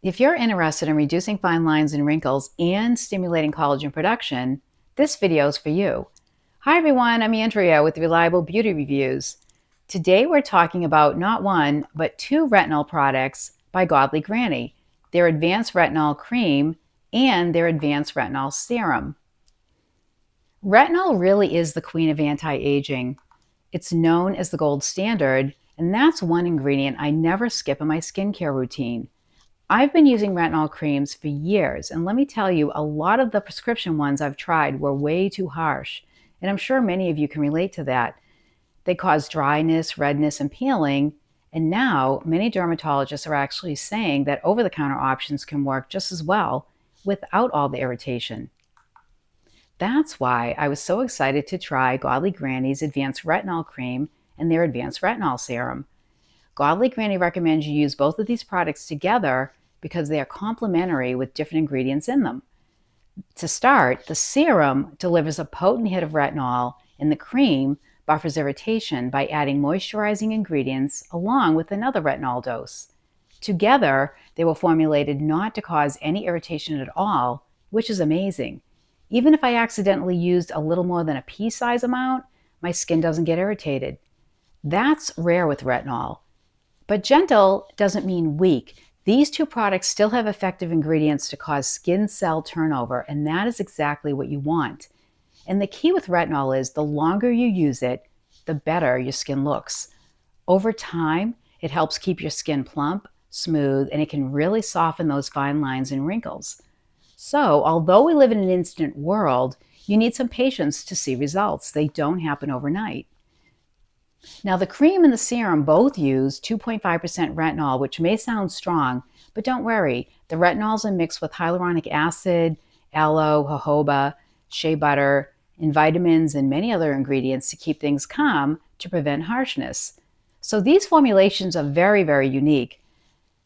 If you're interested in reducing fine lines and wrinkles and stimulating collagen production, this video is for you. Hi everyone, I'm Andrea with Reliable Beauty Reviews. Today we're talking about not one, but two retinol products by Godly Granny, their Advanced Retinol Cream and their Advanced Retinol Serum. Retinol really is the queen of anti-aging. It's known as the gold standard, and that's one ingredient I never skip in my skincare routine. I've been using retinol creams for years, and let me tell you, a lot of the prescription ones I've tried were way too harsh, and I'm sure many of you can relate to that. They cause dryness, redness, and peeling, and now many dermatologists are actually saying that over-the-counter options can work just as well without all the irritation. That's why I was so excited to try Godly Granny's Advanced Retinol Cream and their Advanced Retinol Serum. Godly Granny recommends you use both of these products together because they are complementary with different ingredients in them. To start, the serum delivers a potent hit of retinol, and the cream buffers irritation by adding moisturizing ingredients along with another retinol dose. Together, they were formulated not to cause any irritation at all, which is amazing. Even if I accidentally used a little more than a pea-size amount, my skin doesn't get irritated. That's rare with retinol. But gentle doesn't mean weak. These two products still have effective ingredients to cause skin cell turnover, and that is exactly what you want. And the key with retinol is the longer you use it, the better your skin looks. Over time, it helps keep your skin plump, smooth, and it can really soften those fine lines and wrinkles. So, although we live in an instant world, you need some patience to see results. They don't happen overnight. Now, the cream and the serum both use 2.5% retinol, which may sound strong, but don't worry. The retinols are mixed with hyaluronic acid, aloe, jojoba, shea butter, and vitamins and many other ingredients to keep things calm to prevent harshness. So these formulations are very, very unique.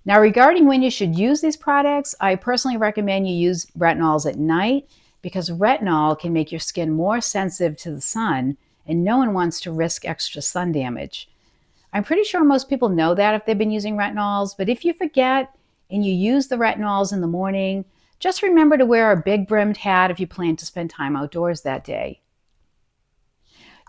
Now, regarding when you should use these products, I personally recommend you use retinols at night because retinol can make your skin more sensitive to the sun, and no one wants to risk extra sun damage. I'm pretty sure most people know that if they've been using retinols, but if you forget and you use the retinols in the morning, just remember to wear a big brimmed hat if you plan to spend time outdoors that day.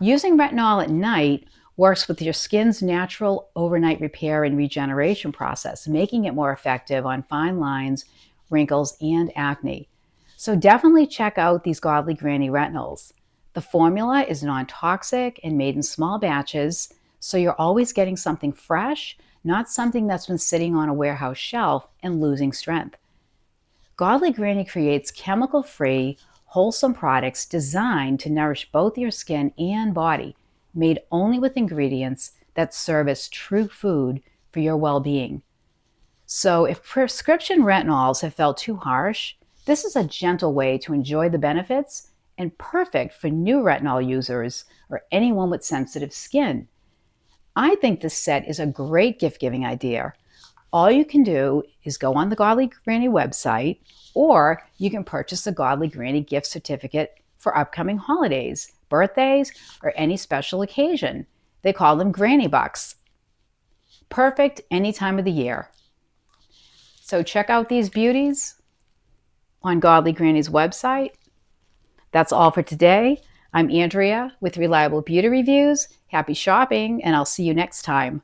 Using retinol at night works with your skin's natural overnight repair and regeneration process, making it more effective on fine lines, wrinkles, and acne. So definitely check out these Godly Granny retinols. The formula is non-toxic and made in small batches, so you're always getting something fresh, not something that's been sitting on a warehouse shelf and losing strength. Godly Granny creates chemical-free, wholesome products designed to nourish both your skin and body, made only with ingredients that serve as true food for your well-being. So if prescription retinols have felt too harsh, this is a gentle way to enjoy the benefits and perfect for new retinol users or anyone with sensitive skin. I think this set is a great gift-giving idea. All you can do is go on the Godly Granny website, or you can purchase a Godly Granny gift certificate for upcoming holidays, birthdays, or any special occasion. They call them Granny Bucks. Perfect any time of the year. So check out these beauties on Godly Granny's website. That's all for today. I'm Andrea with Reliable Beauty Reviews. Happy shopping, and I'll see you next time.